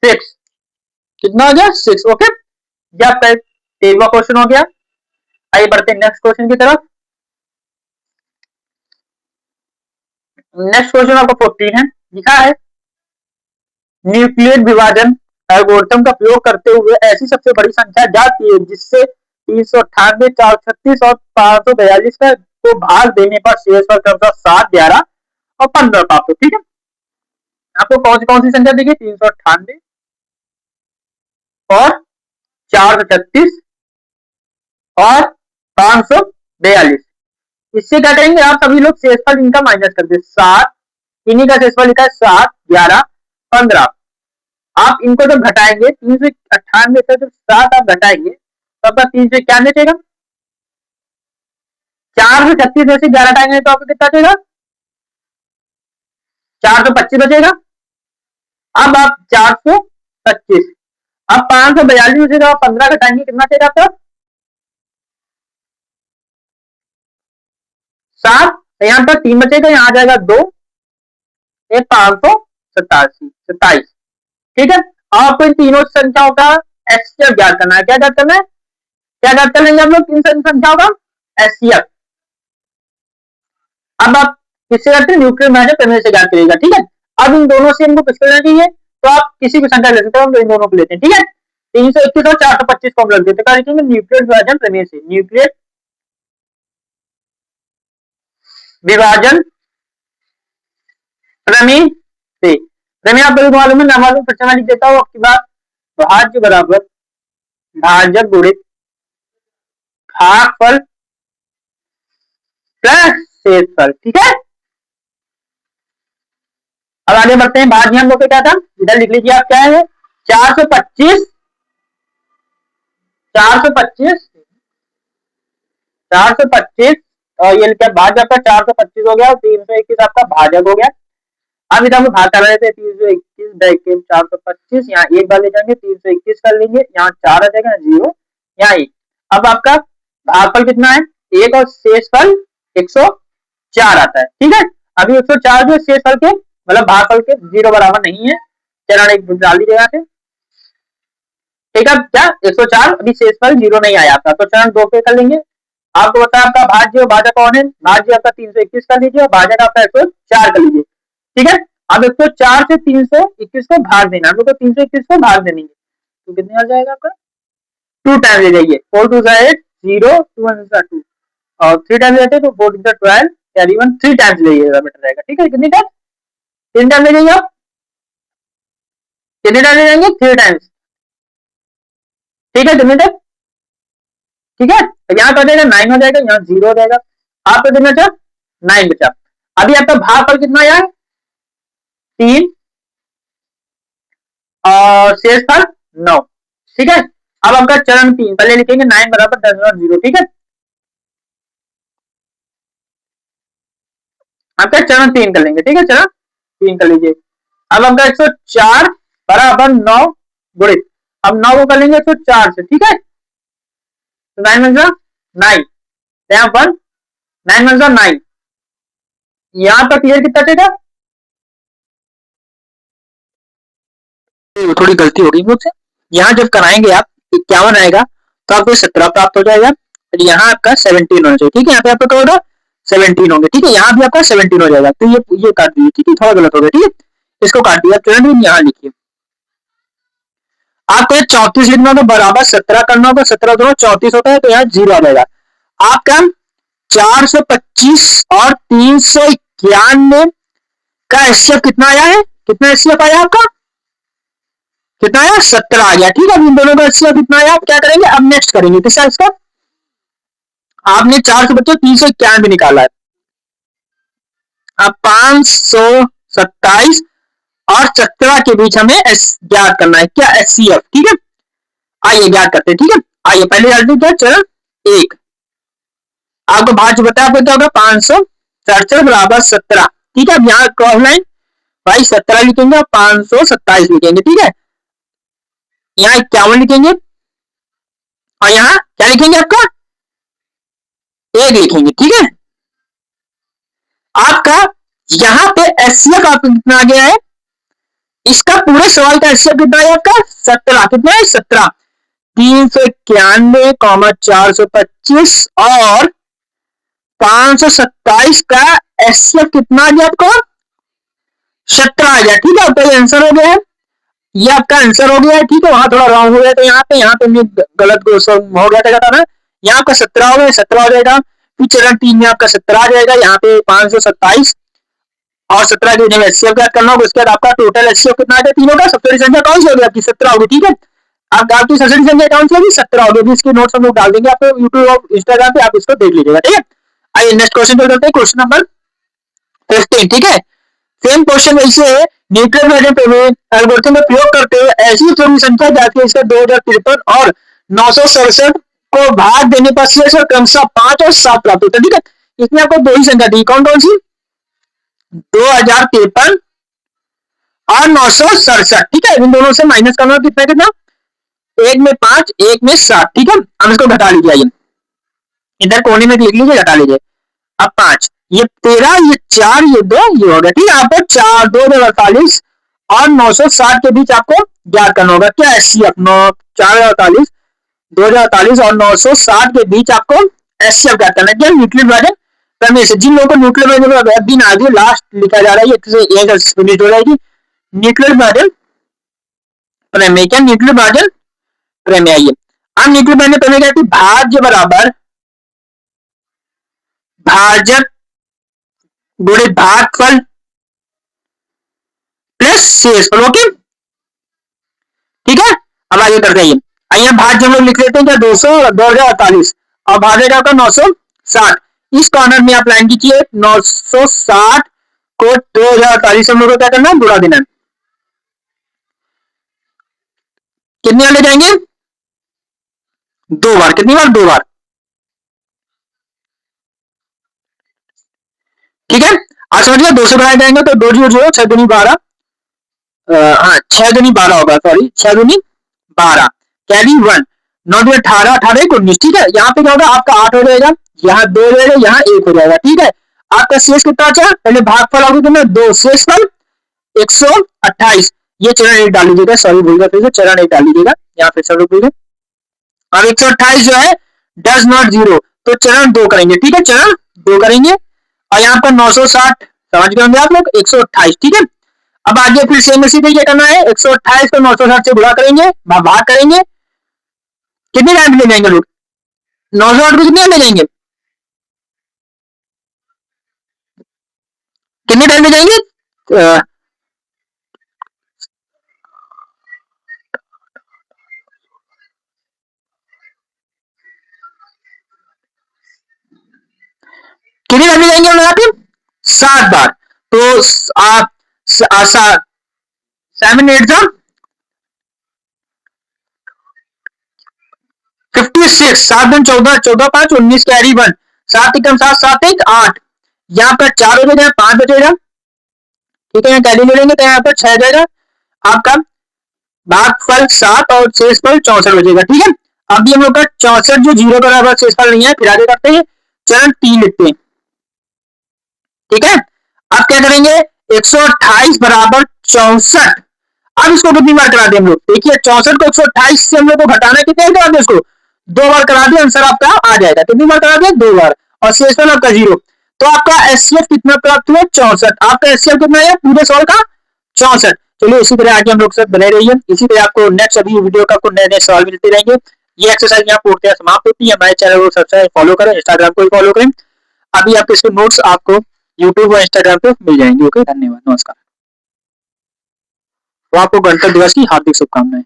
6, कितना हो गया 6, ओके। ये आपका 13वां क्वेश्चन हो गया। आइए बढ़ते हैं नेक्स्ट क्वेश्चन की तरफ। नेक्स्ट क्वेश्चन आपका 14 है, लिखा है न्यूक्लियर विभाजन एल्गोरिथम का प्रयोग करते हुए ऐसी सबसे बड़ी संख्या ज्ञात की जिससे 398, 436 और 542 का को भाग देने पर शेषफल क्रमशः 7, 11 और 15 प्राप्त हो, ठीक है। आपको कौन सी संख्या देखिए 398 और 436 और 542, इससे क्या करेंगे आप सभी लोग शेषफल इनका माइनस कर दे 7, इन्हीं का शेषफल लिखा है 7, 11, 15। आप इनको जब घटाएंगे 398 से जब 7 आप घटाएंगे तो आपका 3 से क्या बचेगा 436 में से 11 हटाएंगे तो आपको कितना बचेगा? 425 बचेगा। अब आप 425, अब 542 में से जब आप 15 घटाएंगे कितना बचेगा आपका? 7। यहाँ पर 3 बचेगा, यहाँ आ जाएगा 2, ये 527। ठीक है, आपको इन तीनों संख्याओं का एचसीएफ ज्ञात करना है। क्या ज्ञात करना है? क्या ज्ञात कर लेंगे हम लोग इन संख्याओं का एचसीएफ। अब आप किससे करते हैं? न्यूक्लियर विभाजन प्रमेय से ज्ञात करिएगा। ठीक है, अब इन दोनों से हमको कुछ करना चाहिए, तो आप किसी भी संख्या ले सकते हो, हम इन दोनों को लेते हैं। ठीक है, 321 और 425 को हम रख देते हैं, लिखेंगे न्यूक्लियर विभाजन प्रमेय से। न्यूक्लियर विभाजन प्रमेय से। प्रमेय आपको मालूम है, ना मालूम फिर से मैं लिख देता हूँ आपकी बात। भाज्य बराबर भाजक गुणित भागफल प्लस शेषफल। ठीक है, अब आगे बढ़ते हैं। भाज्य हम लोग क्या था, इधर लिख लीजिए आप, क्या है? 425 और ये क्या भाज्य आपका 425 हो गया और 321 आपका भाजक हो गया। अब इधर हम भाग कर रहे थे, 321 425, यहाँ एक बार ले जाएंगे 321 कर लेंगे, यहाँ 4 आ जाएगा, 0 यहाँ 1। अब आपका भागफल कितना है? 1 और शेषफल 104 आता है। ठीक है, अभी 104 जो शेषफल के मतलब भागफल के 0 बराबर नहीं है, चरण 1 डाल दीजिएगा से। ठीक है, क्या 104 अभी शेषफल 0 नहीं आया आपका, तो चरण 2 पे कर लेंगे। आपको बताया आपका भाज्य और भाजक कौन है? भाज्य आपका 321 कर लीजिए और भाजक आपका 104 कर लीजिए। ठीक है, अब 104 से 321 को भाग देना, हम लोग को 321 को भाग देंगे तो कितने आ जाएगा आपका? 2 टाइम ले जाइए, 4 2 8 0 2 1 2 और 3 टाइम लेते तो 4 12 कैरी 1 3 टाइम्स ले जाइएगा, बेटर रहेगा। ठीक है, कितनी टाइम? 3 टाइम ले जाइए आप। कितने टाइम ले जाएंगे? 3 टाइम्स। ठीक है, कितने टाइम? ठीक है, तो यहाँ कर देगा 9 हो जाएगा, यहाँ 0 हो जाएगा, आपको कितना बचा? 9 बचा। अभी आपका भागफल कितना आया? 3 और शेषफल 9। ठीक है, अब आपका चरण 3 पहले लिखेंगे 9 बराबर 10 और 0। ठीक है, आपका चरण 3 कर लेंगे। ठीक है, चरण 3 कर लीजिए। अब आपका 104 बराबर 9 गुणित, अब 9 को कर लेंगे 104 से। ठीक है, तो 9 वन 9, यहाँ पर 9 वन 9, यहाँ पर क्लियर कितना चलेगा? थोड़ी गलती होगी मुझसे, यहाँ जब कराएंगे आप 51 आएगा तो आपको 17 प्राप्त हो जाएगा, तो यहाँ आपका 17 होना चाहिए। ठीक है, यहाँ पे आपका क्या होगा? 17 होंगे। ठीक है, यहाँ भी आपका 17 हो जाएगा, तो ये काट दीजिए। ठीक है, थोड़ा गलत हो गया। ठीक है, इसको काट दिया, चरण यहाँ लिखिए। आपको 34 लिखना होगा, बराबर 17 करना होगा, 17 दोनों 34 होता है, तो यहाँ 0 आ जाएगा। आपका 425 और 391 का एचसीएफ कितना आया है? कितना एचसीएफ आया आपका? कितना आया? 17 आ गया। ठीक है, इन दोनों का एचसीएफ कितना आया? आप क्या करेंगे? अब नेक्स्ट करेंगे किसका? इसका आपने 425 391 भी निकाला है, अब 527 और 17 के बीच हमें ज्ञात करना है, क्या? एचसीएफ। ठीक है, आइए ज्ञात करते हैं। ठीक है, आइए पहले डाल दीजिए चरण 1। आपको भाज्य बताया, आपको क्या होगा? 567 बराबर 17। ठीक है, अब यहाँ क्रॉस लाइन भाई 17 लिखेंगे और 527 लिखेंगे। ठीक है, यहाँ 51 लिखेंगे और यहाँ क्या लिखेंगे? आपका 1 लिखेंगे। ठीक है, आपका यहाँ पे एचसीएफ आपका कितना आ गया है? इसका पूरे सवाल का एचसीएफ कितना है आपका? 17। कितना है? 17। 391, 425 और 527 का एचसीएफ कितना आ गया आपको? 17 आ गया। ठीक है, आपका ये आंसर हो गया है, ये आपका आंसर हो गया है। ठीक है, वहां थोड़ा रॉन्ग हो गया, तो यहाँ पे गलत हो गया था ना, यहाँ आपका 17 हो गया, 17 हो जाएगा। फिर चरण 3 में आपका 17 आ जाएगा, यहाँ पे 527 और 17 के जगह एचसीएफ ज्ञात करना होगा। उसके बाद आपका टोटल एचसीएफ कितना आ गया तीनों का? सबसे बड़ी संख्या कौन सी होगी आपकी? 17 होगी। ठीक है, आपकी सबसे बड़ी संख्या कौन सी होगी? 17 होगी। इसके नोट्स हम लोग डाल देंगे आपको यूट्यूब और इंस्टाग्राम पे, आप इसको देख लीजिएगा। ठीक है, आइए नेक्स्ट क्वेश्चन पे करते हैं, क्वेश्चन नंबर 15। ठीक है, सेम क्वेश्चन वैसे है, न्यूक्लियर विभाजन एल्गोरिथम में प्रयोग करते हुए ऐसी चौड़ी संख्या ज्ञात की, इसका 2053 और 967 को भाग देने पर शेष और क्रमशः 5 और 7 प्राप्त होता है। ठीक है, इसमें आपको दो ही संख्या दी, कौन कौन सी, 2053 और 967। ठीक है, इन दोनों से माइनस करना कितना कितना, एक में 5 एक में 7। ठीक है, हम इसको घटा लीजिए, आइए इधर कोने में लिख लीजिए, घटा लीजिए। अब 5 ये 13 ये 4 ये 2 ये हो गया। ठीक है, आपको 4 2048 और 960 के बीच आपको ज्ञात करना होगा क्या, एचसीएफ 4048 2048 और 960 के बीच आपको एचसीएफ ज्ञात करना है। क्या न्यूक्लियर विभाजन प्रमेय से, जिन लोगों को न्यूक्लियर विभाजन दिन आगे लास्ट लिखा जा रहा है, ये फिनिश हो जाएगी। न्यूक्लियर विभाजन प्रमेय, क्या न्यूक्लियर विभाजन प्रमेय, आइए अब न्यूक्लियर विभाजन प्रमेय क्या है, भाज्य बराबर भाजक गुणित भागफल प्लस शेषफल। ओके, ठीक है, अब आगे करते हैं, आइए भाज्य हम लोग लिख लेते हैं क्या, 200 और 2048 और भाजेगा का 960। इस कॉर्नर में आप लाइन कीजिए, 960 को 2048 हम लोग को क्या करना है, गुणा देना है। कितनी बार ले जाएंगे, 2 बार, कितनी बार, 2 बार। ठीक है, आज समझिए 200 बनाए जाएंगे तो 2 0 0 6 दूनी 12, हाँ 6 दूनी 12 होगा, सॉरी 6 दूनी 12, कैरी 1, 9 दूनी 18 18 1 19। ठीक है, यहाँ पे क्या होगा, आपका 8 हो जाएगा, यहाँ 2 हो जाएगा, यहाँ 1 हो जाएगा। ठीक है, आपका शेष कितना बचा, पहले भागफल आपको कितना 2, शेषफल 128, ये चरण 1 डाल लीजिएगा, सॉरी भूल गया, फिर से चरण 1 डाल लीजिएगा, यहाँ पे सब लोग भूल गए। अब 128 जो है डज नॉट 0, तो चरण 2 करेंगे। ठीक है, चरण 2 करेंगे और यहाँ पर 960 समझ गए होंगे आप लोग, 128। ठीक है, अब आगे फिर सेम इसी तरीके करना है, 128 को 960 से गुणा करेंगे, भाग करेंगे, कितने टाइम ले जाएंगे लोग, 960 को कितने ले जाएंगे, कितने टाइम ले जाएंगे, कितने टाइम ले जाएंगे हम यहाँ पे, 7 बार। तो आप 7 8 56, 7 दिन 14 14 5 19 कैरी 1, 7 एकम 7 7 1 8, यहाँ पर 4 हो जाएगा, 5 बचेगा। ठीक है, कैरी ले लेंगे तो यहाँ पर 6 जाएगा, आपका भागफल 7 और शेषफल 64 बचेगा। ठीक है, अभी हम लोग का 64 जो 0 बराबर शेषफल नहीं है, फिर आगे करते हैं, चरण 3 लिखते हैं। ठीक है, अब क्या करेंगे, 128 बराबर 64, अब इसको कितनी बार करा दें हम लोग, देखिए 64 को 128 से हम लोग को घटाना, कितने करा दें इसको, 2 बार करा दिया, आंसर आपका आ जाएगा, कितनी बार करा दिया, 2 बार, और शेषफल आपका 0। तो आपका एचसीएफ कितना प्राप्त हुआ, 64, आपका एचसीएफ कितना है पूरे सॉल्व का 64। चलिए इसी तरह आगे हम लोग सब बने रहिए, इसी तरह आपको नेक्स्ट अभी वीडियो का आपको नए नए सवाल मिलते रहेंगे। ये एक्सरसाइज यहाँ पूर्णतः समाप्त होती है, हमारे चैनल को सब्सक्राइब फॉलो करें, इंस्टाग्राम को भी फॉलो करें। अभी आपके इसके नोट्स आपको यूट्यूब और इंस्टाग्राम पे मिल जाएंगे। ओके, धन्यवाद, नमस्कार। तो आपको गणतंत्र दिवस की हार्दिक शुभकामनाएं।